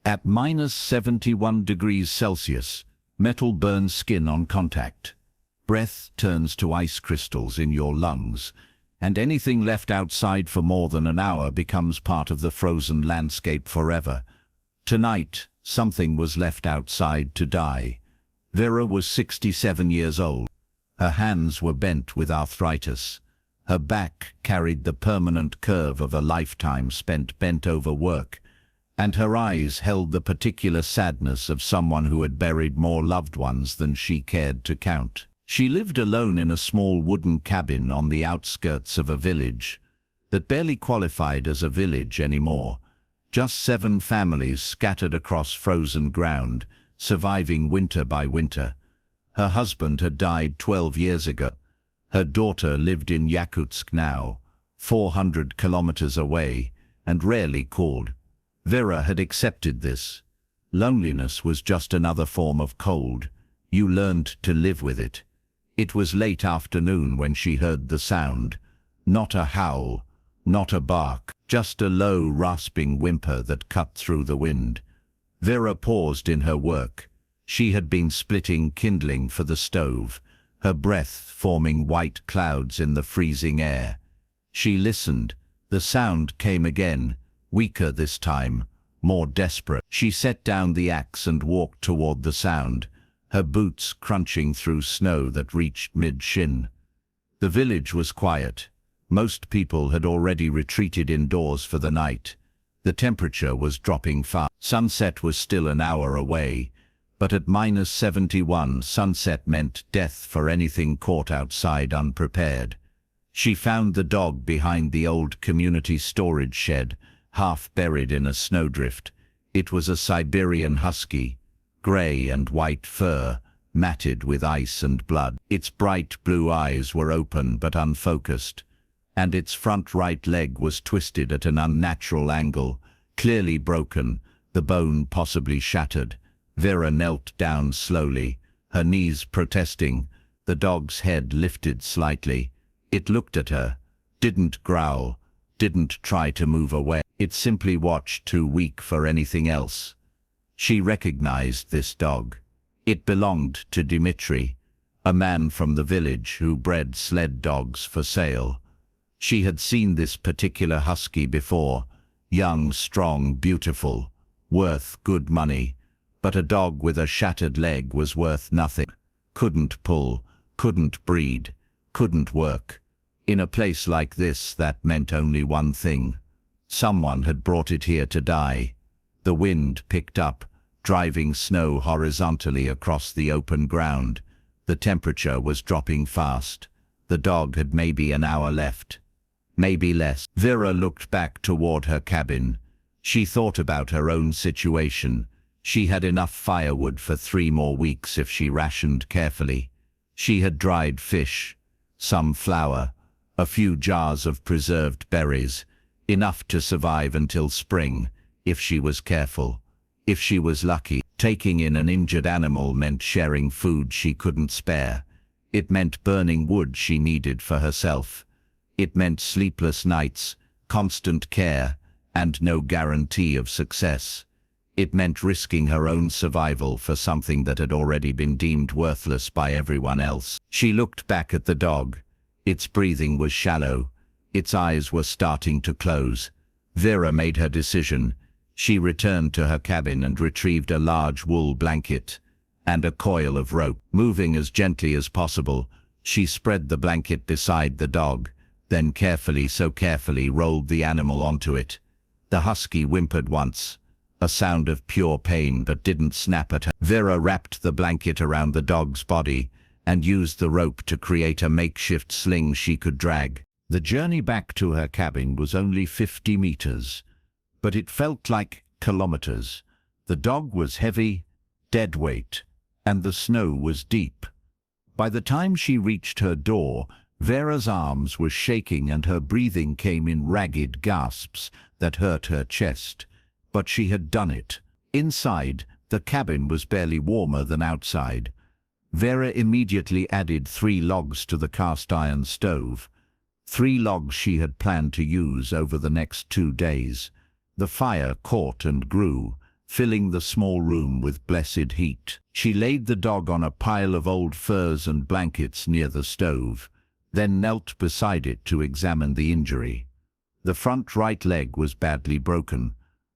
At -71 degrees Celsius, metal burns skin on contact. Breath turns to ice crystals in your lungs, and anything left outside for more than an hour becomes part of the frozen landscape forever. Tonight, something was left outside to die. Vera was 67 years old. Her hands were bent with arthritis. Her back carried the permanent curve of a lifetime spent bent over work, and her eyes held the particular sadness of someone who had buried more loved ones than she cared to count. She lived alone in a small wooden cabin on the outskirts of a village that barely qualified as a village anymore. Just 7 families scattered across frozen ground, surviving winter by winter. Her husband had died 12 years ago. Her daughter lived in Yakutsk now, 400 kilometers away, and rarely called. Vera had accepted this. Loneliness was just another form of cold. You learned to live with it. It was late afternoon when she heard the sound. Not a howl, not a bark, just a low, rasping whimper that cut through the wind. Vera paused in her work. She had been splitting kindling for the stove, her breath forming white clouds in the freezing air. She listened. The sound came again, weaker this time, more desperate. She set down the axe and walked toward the sound, her boots crunching through snow that reached mid-shin. The village was quiet. Most people had already retreated indoors for the night. The temperature was dropping fast. Sunset was still an hour away, but at -71, sunset meant death for anything caught outside unprepared. She found the dog behind the old community storage shed, half buried in a snowdrift. It was a Siberian Husky, gray and white fur, matted with ice and blood. Its bright blue eyes were open but unfocused, and its front right leg was twisted at an unnatural angle, clearly broken, the bone possibly shattered. Vera knelt down slowly, her knees protesting, the dog's head lifted slightly. It looked at her, didn't growl, didn't try to move away. It simply watched, too weak for anything else. She recognized this dog. It belonged to Dmitri, a man from the village who bred sled dogs for sale. She had seen this particular husky before, young, strong, beautiful, worth good money. But a dog with a shattered leg was worth nothing. Couldn't pull, couldn't breed, couldn't work. In a place like this, that meant only one thing. Someone had brought it here to die. The wind picked up, driving snow horizontally across the open ground. The temperature was dropping fast. The dog had maybe an hour left. Maybe less. Vera looked back toward her cabin. She thought about her own situation. She had enough firewood for 3 more weeks if she rationed carefully. She had dried fish, some flour, a few jars of preserved berries, enough to survive until spring, if she was careful. If she was lucky, taking in an injured animal meant sharing food she couldn't spare. It meant burning wood she needed for herself. It meant sleepless nights, constant care, and no guarantee of success. It meant risking her own survival for something that had already been deemed worthless by everyone else. She looked back at the dog. Its breathing was shallow. Its eyes were starting to close. Vera made her decision. She returned to her cabin and retrieved a large wool blanket and a coil of rope. Moving as gently as possible, she spread the blanket beside the dog, then carefully, so carefully, rolled the animal onto it. The husky whimpered once, a sound of pure pain, but didn't snap at her. Vera wrapped the blanket around the dog's body and used the rope to create a makeshift sling she could drag. The journey back to her cabin was only 50 meters, but it felt like kilometers. The dog was heavy, dead weight, and the snow was deep. By the time she reached her door, Vera's arms were shaking and her breathing came in ragged gasps that hurt her chest. But she had done it. Inside, the cabin was barely warmer than outside. Vera immediately added 3 logs to the cast-iron stove. 3 logs she had planned to use over the next 2 days. The fire caught and grew, filling the small room with blessed heat. She laid the dog on a pile of old furs and blankets near the stove, then knelt beside it to examine the injury. The front right leg was badly broken.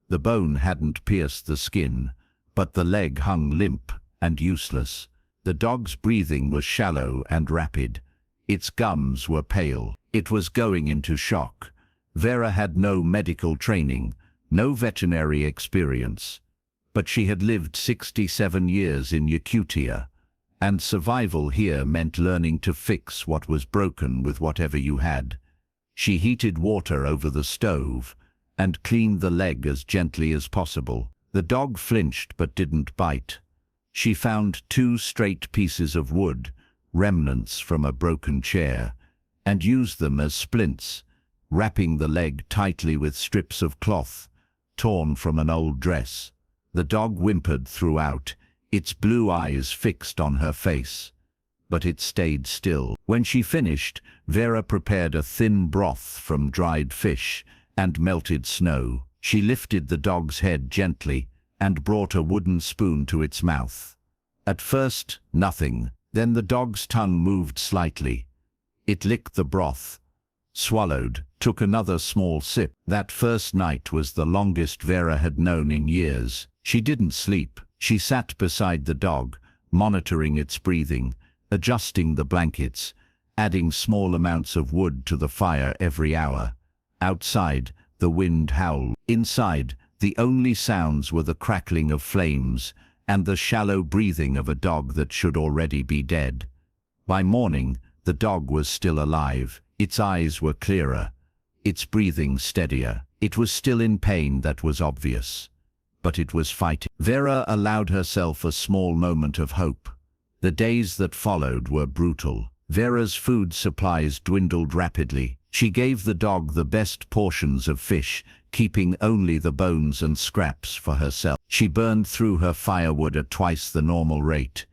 The bone hadn't pierced the skin, but the leg hung limp and useless. The dog's breathing was shallow and rapid. Its gums were pale. It was going into shock. Vera had no medical training, no veterinary experience, but she had lived 67 years in Yakutia, and survival here meant learning to fix what was broken with whatever you had. She heated water over the stove and cleaned the leg as gently as possible. The dog flinched but didn't bite. She found 2 straight pieces of wood, remnants from a broken chair, and used them as splints, wrapping the leg tightly with strips of cloth, torn from an old dress. The dog whimpered throughout, its blue eyes fixed on her face. But it stayed still. When she finished, Vera prepared a thin broth from dried fish and melted snow. She lifted the dog's head gently and brought a wooden spoon to its mouth. At first, nothing. Then the dog's tongue moved slightly. It licked the broth, swallowed, took another small sip. That first night was the longest Vera had known in years. She didn't sleep. She sat beside the dog, monitoring its breathing, adjusting the blankets, adding small amounts of wood to the fire every hour. Outside, the wind howled. Inside, the only sounds were the crackling of flames and the shallow breathing of a dog that should already be dead. By morning, the dog was still alive. Its eyes were clearer, its breathing steadier. It was still in pain, that was obvious, but it was fighting. Vera allowed herself a small moment of hope. The days that followed were brutal. Vera's food supplies dwindled rapidly. She gave the dog the best portions of fish, keeping only the bones and scraps for herself. She burned through her firewood at twice the normal rate,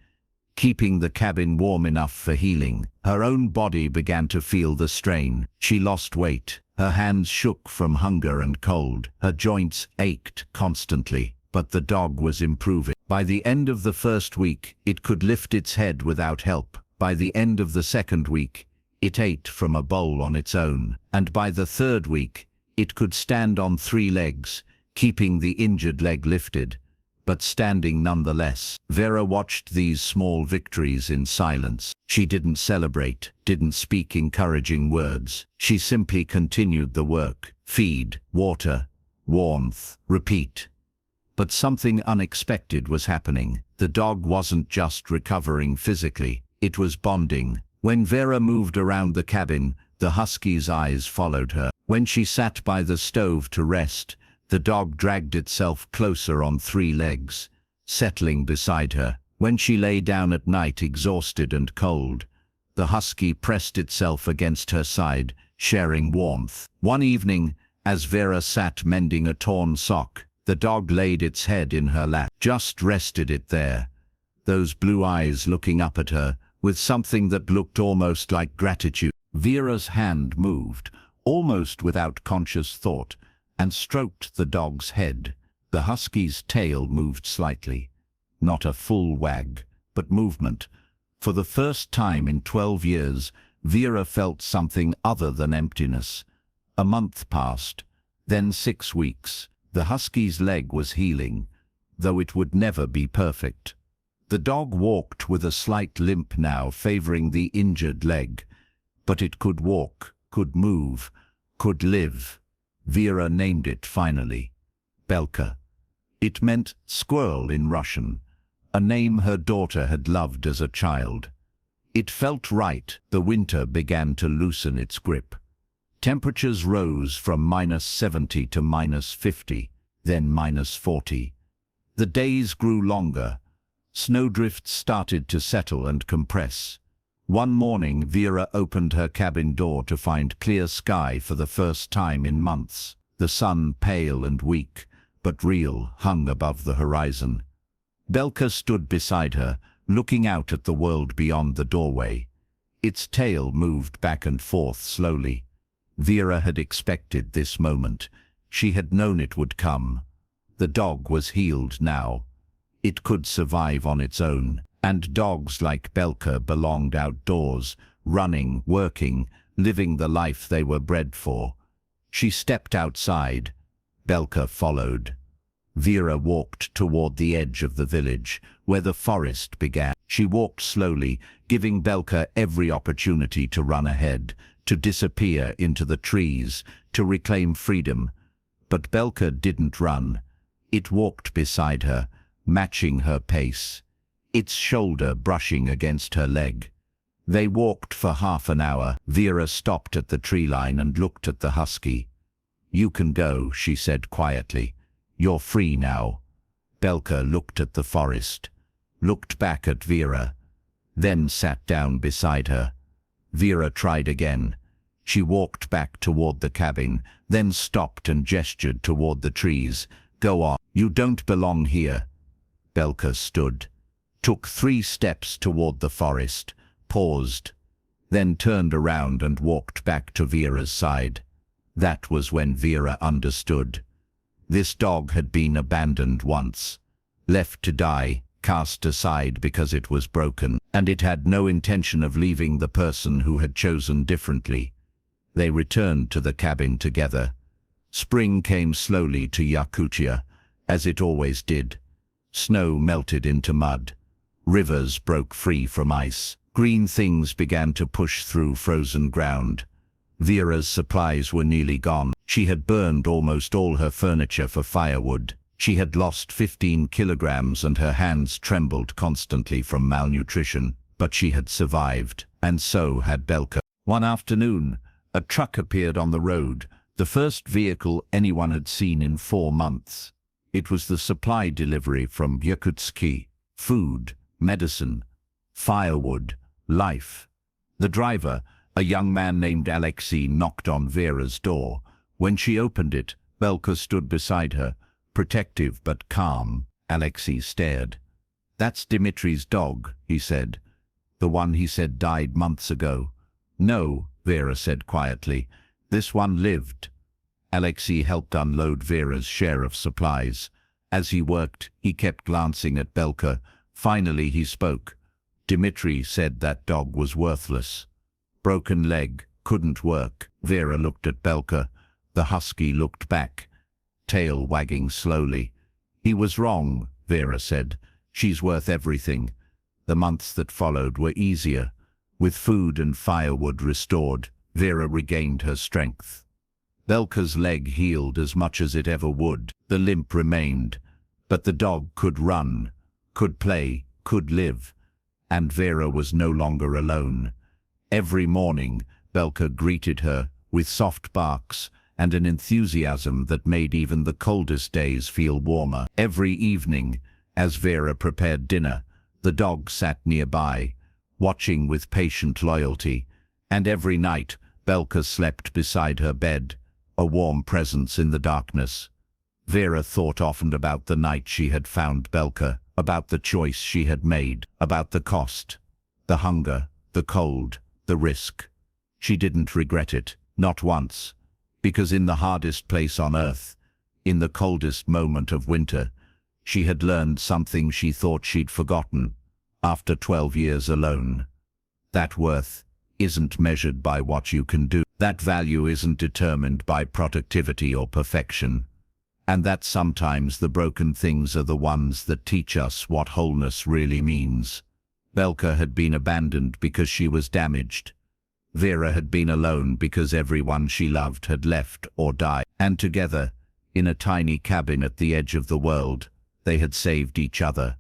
keeping the cabin warm enough for healing. Her own body began to feel the strain. She lost weight. Her hands shook from hunger and cold. Her joints ached constantly, but the dog was improving. By the end of the first week, it could lift its head without help. By the end of the second week, it ate from a bowl on its own. And by the third week, it could stand on 3 legs, keeping the injured leg lifted, but standing nonetheless. Vera watched these small victories in silence. She didn't celebrate, didn't speak encouraging words. She simply continued the work. Feed, water, warmth, repeat. But something unexpected was happening. The dog wasn't just recovering physically, it was bonding. When Vera moved around the cabin, the husky's eyes followed her. When she sat by the stove to rest, the dog dragged itself closer on 3 legs, settling beside her. When she lay down at night exhausted and cold, the husky pressed itself against her side, sharing warmth. One evening, as Vera sat mending a torn sock, the dog laid its head in her lap, just rested it there, those blue eyes looking up at her, with something that looked almost like gratitude. Vera's hand moved, almost without conscious thought, and stroked the dog's head. The husky's tail moved slightly. Not a full wag, but movement. For the first time in 12 years, Vera felt something other than emptiness. A month passed, then 6 weeks. The husky's leg was healing, though it would never be perfect. The dog walked with a slight limp now, favoring the injured leg. But it could walk, could move, could live. Vera named it finally. Belka. It meant squirrel in Russian, a name her daughter had loved as a child. It felt right. The winter began to loosen its grip. Temperatures rose from -70 to -50, then -40. The days grew longer. Snowdrifts started to settle and compress. One morning, Vera opened her cabin door to find clear sky for the first time in months. The sun, pale and weak, but real, hung above the horizon. Belka stood beside her, looking out at the world beyond the doorway. Its tail moved back and forth slowly. Vera had expected this moment. She had known it would come. The dog was healed now. It could survive on its own. And dogs like Belka belonged outdoors, running, working, living the life they were bred for. She stepped outside. Belka followed. Vera walked toward the edge of the village, where the forest began. She walked slowly, giving Belka every opportunity to run ahead, to disappear into the trees, to reclaim freedom. But Belka didn't run. It walked beside her, matching her pace, its shoulder brushing against her leg. They walked for half an hour. Vera stopped at the tree line and looked at the husky. "You can go," she said quietly. "You're free now." Belka looked at the forest, looked back at Vera, then sat down beside her. Vera tried again. She walked back toward the cabin, then stopped and gestured toward the trees. "Go on. You don't belong here." Belka stood, took 3 steps toward the forest, paused, then turned around and walked back to Vera's side. That was when Vera understood. This dog had been abandoned once, left to die, cast aside because it was broken, and it had no intention of leaving the person who had chosen differently. They returned to the cabin together. Spring came slowly to Yakutia, as it always did. Snow melted into mud. Rivers broke free from ice. Green things began to push through frozen ground. Vera's supplies were nearly gone. She had burned almost all her furniture for firewood. She had lost 15 kilograms and her hands trembled constantly from malnutrition. But she had survived, and so had Belka. One afternoon, a truck appeared on the road, the first vehicle anyone had seen in 4 months. It was the supply delivery from Yakutia. Food, medicine, firewood, life. The driver, a young man named Alexei, knocked on Vera's door. When she opened it, Belka stood beside her, protective but calm. Alexei stared. "That's Dimitri's dog," he said. "The one he said died months ago." "No," Vera said quietly. "This one lived." Alexei helped unload Vera's share of supplies. As he worked, he kept glancing at Belka. Finally he spoke. "Dimitri said that dog was worthless. Broken leg, couldn't work." Vera looked at Belka. The husky looked back, tail wagging slowly. "He was wrong," Vera said. "She's worth everything." The months that followed were easier. With food and firewood restored, Vera regained her strength. Belka's leg healed as much as it ever would. The limp remained, but the dog could run, could play, could live, and Vera was no longer alone. Every morning, Belka greeted her with soft barks and an enthusiasm that made even the coldest days feel warmer. Every evening, as Vera prepared dinner, the dog sat nearby, watching with patient loyalty, and every night, Belka slept beside her bed, a warm presence in the darkness. Vera thought often about the night she had found Belka, about the choice she had made, about the cost, the hunger, the cold, the risk. She didn't regret it, not once, because in the hardest place on earth, in the coldest moment of winter, she had learned something she thought she'd forgotten after 12 years alone. That worth isn't measured by what you can do. That value isn't determined by productivity or perfection. And that sometimes the broken things are the ones that teach us what wholeness really means. Belka had been abandoned because she was damaged. Vera had been alone because everyone she loved had left or died. And together, in a tiny cabin at the edge of the world, they had saved each other.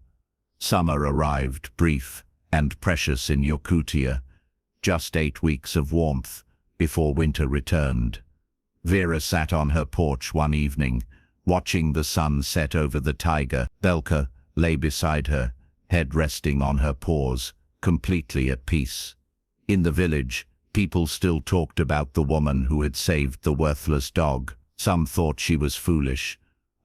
Summer arrived, brief and precious in Yakutia. Just 8 weeks of warmth before winter returned. Vera sat on her porch one evening, watching the sun set over the taiga. Belka lay beside her, head resting on her paws, completely at peace. In the village, people still talked about the woman who had saved the worthless dog. Some thought she was foolish,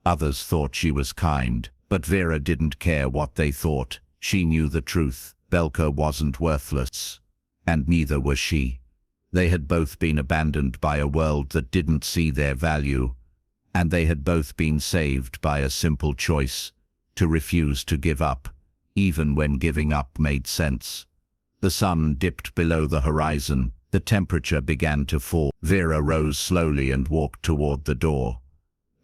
others thought she was kind, but Vera didn't care what they thought. She knew the truth. Belka wasn't worthless, and neither was she. They had both been abandoned by a world that didn't see their value, And they had both been saved by a simple choice: to refuse to give up, even when giving up made sense. The sun dipped below the horizon. The temperature began to fall. Vera rose slowly and walked toward the door.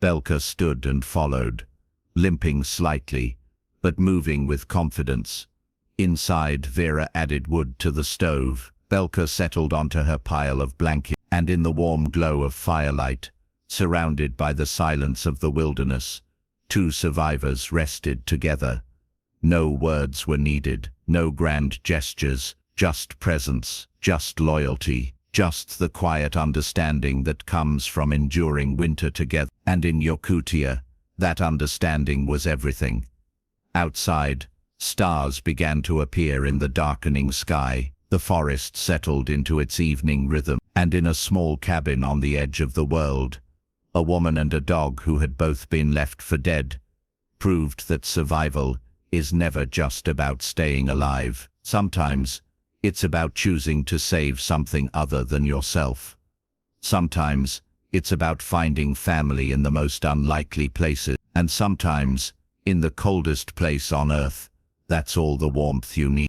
Belka stood and followed, limping slightly, but moving with confidence. Inside, Vera added wood to the stove. Belka settled onto her pile of blankets, and in the warm glow of firelight, surrounded by the silence of the wilderness, two survivors rested together. No words were needed, no grand gestures, just presence, just loyalty, just the quiet understanding that comes from enduring winter together. And in Yakutia, that understanding was everything. Outside, stars began to appear in the darkening sky. The forest settled into its evening rhythm, and in a small cabin on the edge of the world, a woman and a dog who had both been left for dead proved that survival is never just about staying alive. Sometimes it's about choosing to save something other than yourself. Sometimes it's about finding family in the most unlikely places, and sometimes, in the coldest place on earth, that's all the warmth you need.